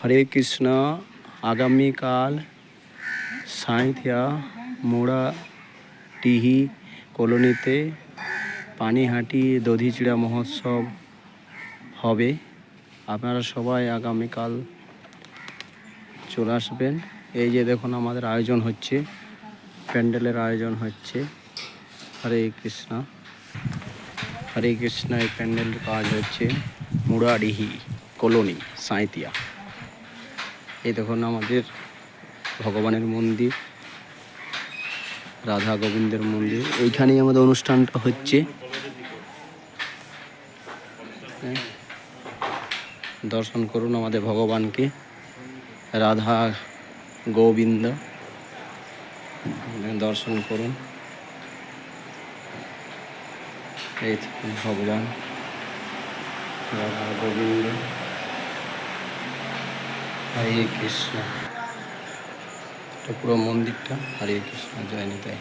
হরে কৃষ্ণ। আগামীকাল সাঁইথিয়া মোড়াডিহি কলোনিতে পানিহাটি দধিচিড়া মহোৎসব হবে। আপনারা সবাই আগামীকাল চলে আসবেন। এই যে দেখুন আমাদের আয়োজন হচ্ছে, প্যান্ডেলের আয়োজন হচ্ছে। হরে কৃষ্ণ, হরে কৃষ্ণ। এই প্যান্ডেলের কাজ হচ্ছে মুড়াডিহি কলোনি সাঁইথিয়া। এই দেখুন আমাদের ভগবানের মন্দির, রাধা গোবিন্দের মন্দির। এইখানেই আমাদের অনুষ্ঠানটা হচ্ছে। দর্শন করুন আমাদের ভগবানকে, রাধা গোবিন্দ দর্শন করুন। এই ভগবান রাধা গোবিন্দ। হরে কৃষ্ণ। এটা পুরো মন্দিরটা। হরে কৃষ্ণ, জয় নিতাই।